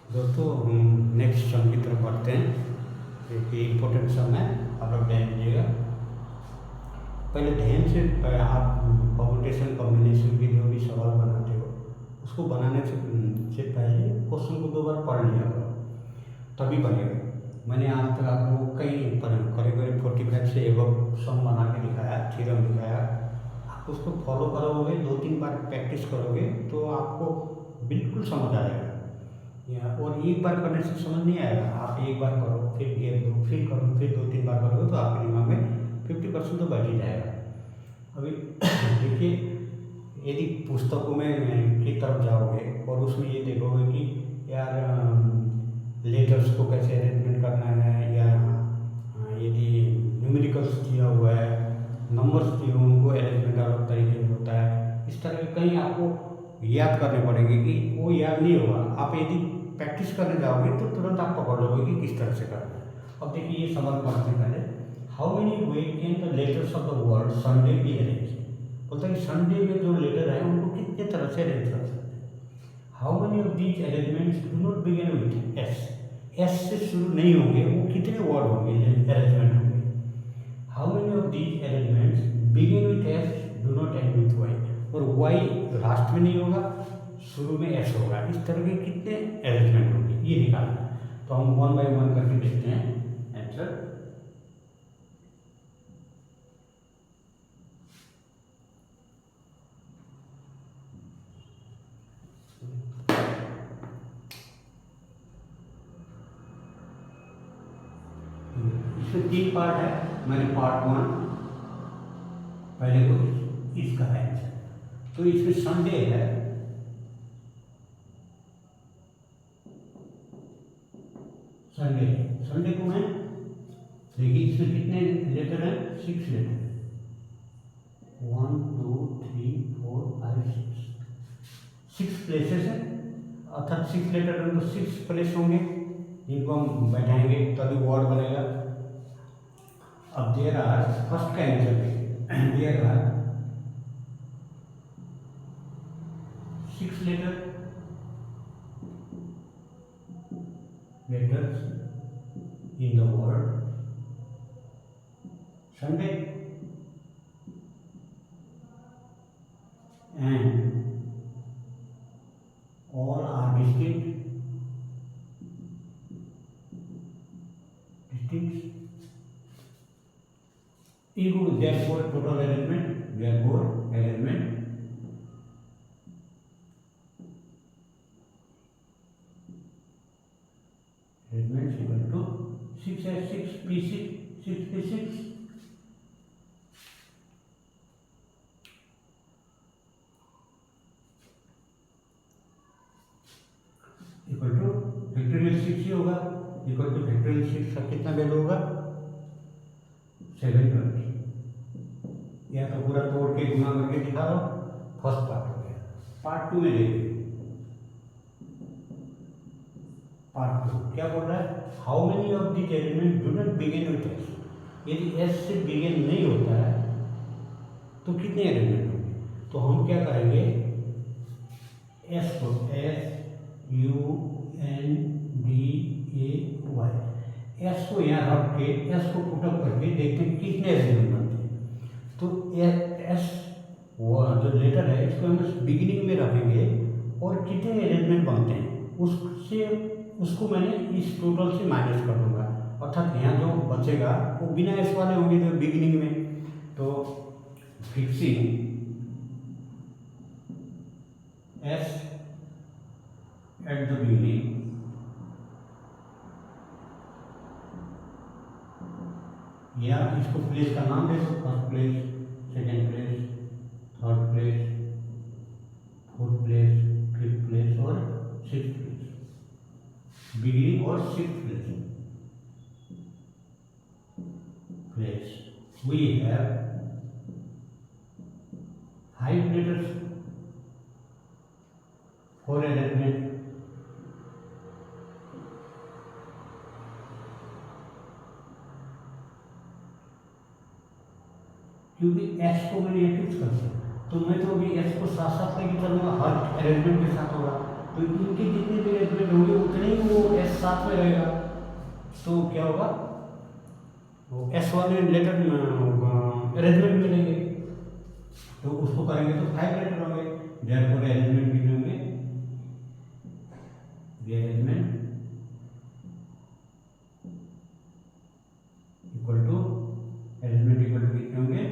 दोस्तों हम next sum की तरफ बढ़ते हैं। एक इम्पोर्टेंट सम है, आप लोग ध्यान दीजिएगा। पहले ध्यान से आप परमुटेशन कॉम्बिनेशन के जो भी सवाल बनाते हो उसको बनाने से पहले क्वेश्चन को 2 बार पढ़ लिया करो, तभी बनेगा। मैंने आज तक आप लोगों को कई करीब 45 से एबव सम बना के दिखाया, थ्योरम दिखाया। आप उसको फॉलो करोगे, 2-3 बार प्रैक्टिस करोगे तो आपको बिल्कुल समझ आएगा। और एक बार करने से समझ नहीं आएगा। आप एक बार करो, फिर गैप दो, फिर करो, फिर 2-3 बार करोगे तो आपके दिमाग में 50% तो बैठ ही जाएगा। अभी देखिए, यदि पुस्तकों में की तरफ जाओगे और उसमें ये देखोगे कि यार लेटर्स को कैसे अरेंजमेंट करना है, या यदि न्यूमेरिकल्स दिया हुआ है, नंबर्स दिए हुए उनको अरेंजमेंट अलग तरीके से होता है, इस तरह के कहीं आपको याद करने पड़ेंगे कि वो याद नहीं होगा। आप यदि प्रैक्टिस करने जाओगे तो तुरंत आप पकड़ लोगे कि किस तरह से करना है। अब देखिए ये सवाल पढ़ते पहले, how many way can the letters of the word Sunday be arrange. बोलता है कि संडे में जो लेटर है उनको कितने तरह से अरेंज कर सकते हैं। How many of these arrangements do not begin with S. S से शुरू नहीं होंगे, वो कितने वर्ड होंगे, अरेंजमेंट होंगे। How many of these arrangements begin with S do not end with Y. और वाई लास्ट में नहीं होगा, शुरू में एस होगा। इस तरह के कितने अरेंजमेंट होंगे ये निकालना है। तो हम 1 बाय 1 करके देखते हैं आंसर। इसमें 3 पार्ट है। मैंने पार्ट 1 पहले को इसका है आंसर। तो इसमें संडे है, संडे संडे को मैं देखिए इसमें कितने लेटर हैं, 6 लेटर, 1 2 3 4 5 6 प्लेसेस है। अर्थात 6 लेटर हैं तो 6 प्लेस होंगे, इनको हम बैठाएंगे तभी वर्ड बनेगा। अब देयर आर, फर्स्ट का आंसर है, there are 6 letters in the word Sunday, and all are distinct. Equal, therefore total arrangement, therefore arrangement equal to 6 P6 6P6 equal to factorial 6 ही होगा, इक्वल टू फैक्टोरियल 6 का कितना value होगा, 720। या तो पूरा तोड़ के गुना करके दिखा दो। फर्स्ट पार्ट हो गया। पार्ट 2 में देखिए, पार्ट 2 क्या बोल रहा है, how many of the element do not begin with S. यदि एस से बिगिन नहीं होता है तो कितने एलिमेंट होंगे। तो हम क्या करेंगे, एस को SUNDAY, एस को यहाँ रख के एस को पुटअप करके देखते हैं कितने एलिमेंट बनते हैं। तो एस वो जो लेटर है इसको हम बिगिनिंग में रखेंगे और कितने अरेंजमेंट बनते हैं उसको मैंने इस टोटल से माइनस कर दूंगा। अर्थात यहाँ जो बचेगा वो बिना एस वाले होंगे जो बिगिनिंग में। तो fixing S at the beginning या इसको प्लेस का नाम दे दो, first place, second place, third place, fourth place, fifth place और सिक्स्थ प्लेस। बिगिनिंग और sixth place we have 5 letters for arrangement. क्योंकि एस को मैंने फिक्स कर दिया तो मैं तो अभी एस को साथ साथ लेके चलूंगा, हर अरेंजमेंट के साथ होगा। तो इनके जितने भी एलिमेंट होंगे उतने ही वो एस साथ में रहेगा। तो क्या होगा, वो एस वाले लेटर अरेंजमेंट मिलेंगे, तो उसको करेंगे तो 5 लेटर होंगे। देयरफॉर अरेंजमेंट कितने होंगे, अरेंजमेंट इक्वल टू कितने होंगे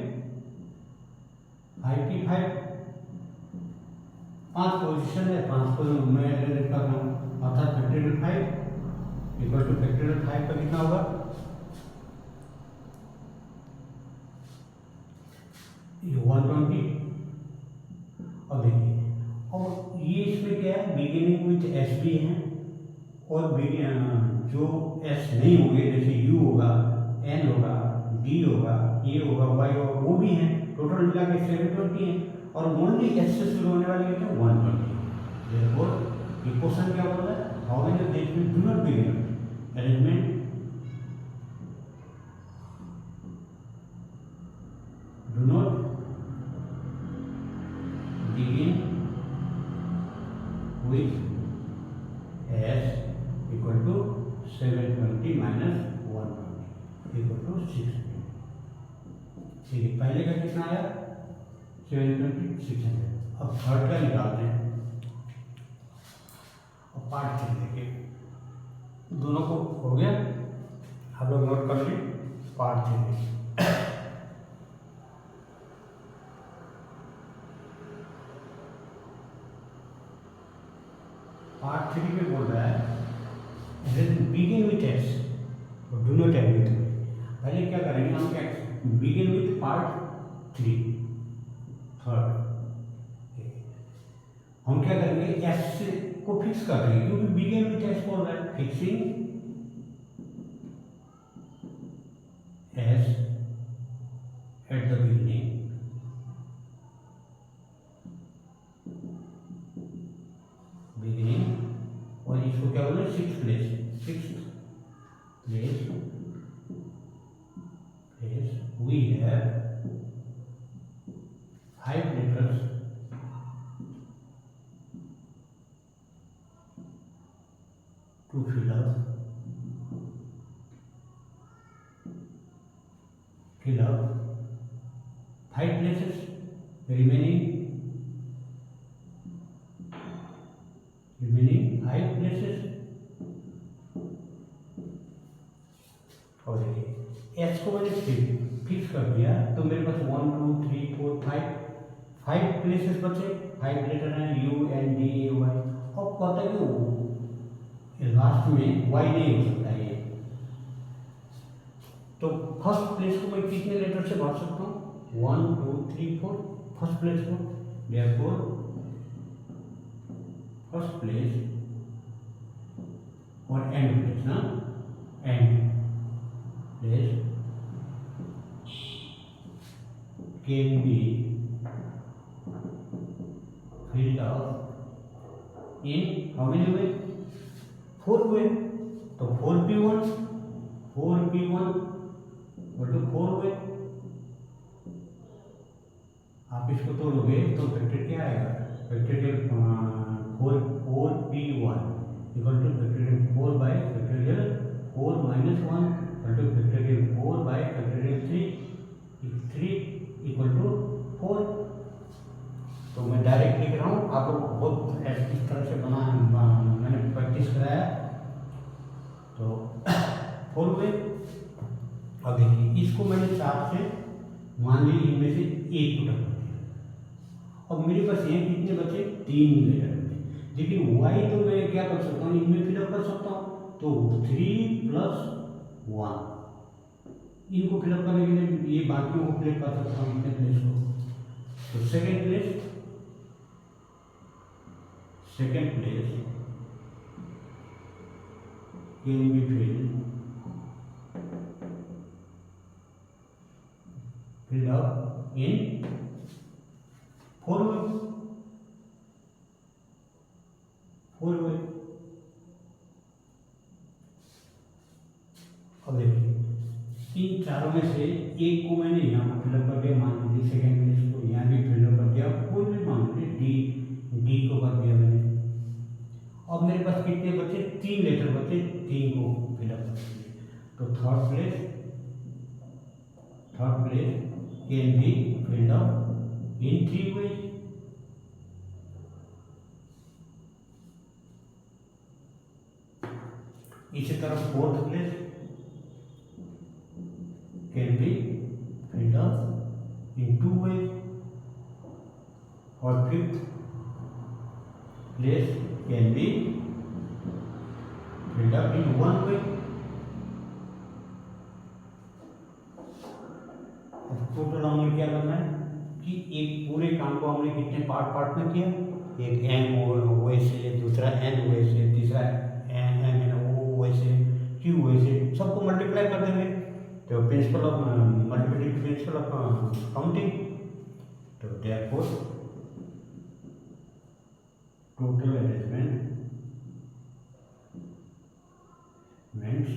5 की 5, 5 पोजिशन है, 5 को मैं अरेंज कर रहा हूँ, अर्थात फैक्टोरियल 5 इक्वल टू फैक्टोरियल 5 का कितना होगा, ये 120। अब देखिए, और ये इसमें क्या है, बिगिनिंग विथ एस भी है, और जो एस नहीं होंगे जैसे यू होगा, एन होगा, डी होगा, ए होगा, वाई होगा, वो भी हैं। टोटल मिला के 720 है, और ओनली एस से शुरू होने वाली है 120। therefore इक्वेशन क्या बोल रहा है, how many arrangement do not begin, arrangement do not begin with s equal to 720 minus 120 equal to 600। ठीक है, पहले का कितना आया 720 600। अब थर्ड का निकालते हैं, अब पार्ट 3 देखिए, दोनों को हो गया, हम लोग नोट कर लें। पार्ट 3 देखिए, पार्ट 3 में बोल रहा है बिगिन विथ एस और डू नॉट एंड विथ। पहले क्या करेंगे हम, क्या बिगिन विथ पार्ट 3 थर्ड, हम क्या करेंगे एस को फिक्स कर देंगे, क्योंकि बिगिन विथ एस बोल रहा है, fixing S at the beginning और इसको क्या बोले, six place we have 5 letters to fill up 5 places, remaining 5 places। और देखिए एस को मैंने फिक्स कर दिया, तो मेरे पास 1 2 3 4 5 प्लेसेस बचे, 5 लेटर हैं, U N D A Y. और पता है कि लास्ट में वाई नहीं हो सकता ये, तो फर्स्ट प्लेस को मैं कितने लेटर से भर सकता हूँ, 1 2 3 4, फर्स्ट प्लेस को, देयरफॉर फर्स्ट प्लेस और एंड प्लेस ना, and place can be filled up in how many way, 4 way। तो 4p1 मतलब 4 way, आप इसको तोड़ोगे तो वेक्टर क्या आएगा, vector 4p1 equal to factorial 4 by factorial 4 minus 1 equal to factorial 4 by factorial 3 equal to 4। तो मैं डायरेक्ट लिख रहा हूँ, आप लोग बहुत इस तरह से मैंने प्रैक्टिस कराया, तो 4 वे। अब देखिए इसको मैंने 4 से मान ली, इनमें से एक टुकड़ा कर दिया, और मेरे पास ये कितने बचे, 3 लेटर बचे। लेकिन वाई तो मैं क्या कर सकता हूँ, इनमें फिलअप कर सकता हूँ, तो 3 + 1 इनको फिलअप करने के लिए ये बाकियों को फिलअप कर सकता हूँ इतने प्लेस को। तो second place can be filled up in 4 way। अब देखिए इन चारों में से एक को मैंने यहाँ पर फिलअप कर दिया, मान लीजिए सेकेंड प्लेस को यहाँ भी फिलअप कर दिया, कोई भी मान लीजिए डी को कर दिया मैंने, तो third place can be filled up in 3 ways. इसी तरह fourth place can be filled up in 2 ways. और fifth place can be filled up in 1 way. Total हमने क्या करना है कि एक पूरे काम को हमने कितने पार्ट में किया, एक एम ओ से, दूसरा एन ओ से, तीसरा एम एन ओ से, क्यू ओ से, सबको मल्टीप्लाई कर देंगे. तो principle of multiplication, principle of counting. तो therefore total arrangement means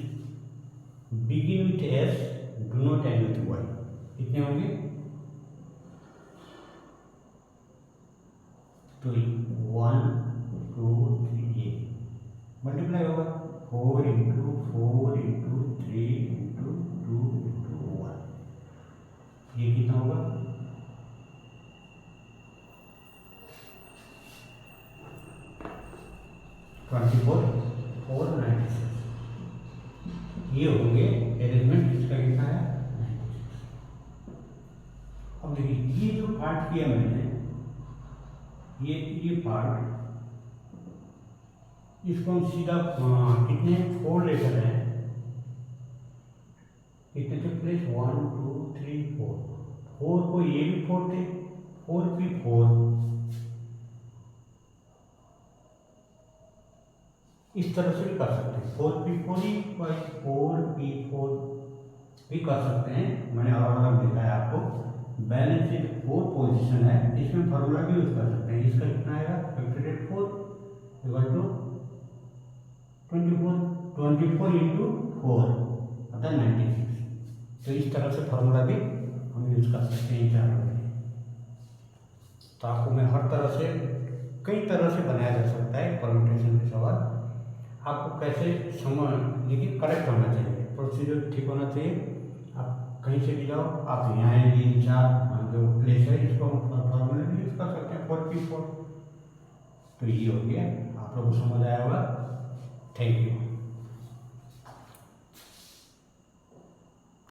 begin with S, do not end with Y. कितने होंगे? तो 1 2 3 ये मल्टीप्लाई होगा 4 इंटू 4 इंटू 3 इंटू 2 इंटू 1. ये कितना होगा? 24 496. ये होंगे अरेंजमेंट. इसका कितना है? अब देखिए ये जो पार्ट किया मैंने, ये पार्ट, इसको हम सीधा कितने 4 लेटर हैं, कितने थे प्लेस 1 2 3 4. 4 को ये भी 4 थे, 4 भी 4. इस तरह से भी कर सकते हैं. 4 भी 4 ही 4 भी 4 भी कर सकते हैं. मैंने अलग अलग दिखाया आपको. बैलेंस शीट 4 पोजीशन है, इसमें फार्मूला भी यूज कर सकते हैं. इसका कितना आएगा? फैक्टोरियल 4 इक्वल टू 24 इंटू 4 अर्थात 96. तो इस तरह से फार्मूला भी हम यूज कर सकते हैं चारों में. तो आपको मैं हर तरह से, कई तरह से बनाया जा सकता है परम्यूटेशन के सवाल. आपको कैसे समझ, लेकिन करेक्ट होना चाहिए, प्रोसीजर ठीक होना चाहिए. आप कहीं से भी जाओ, आप यहाँ आएंगे, 4 जो प्लेस है इसको हम फॉर्मूले भी यूज कर सकते हैं 4P4. तो ये हो गया, आप लोग को समझ आया होगा. Thank you.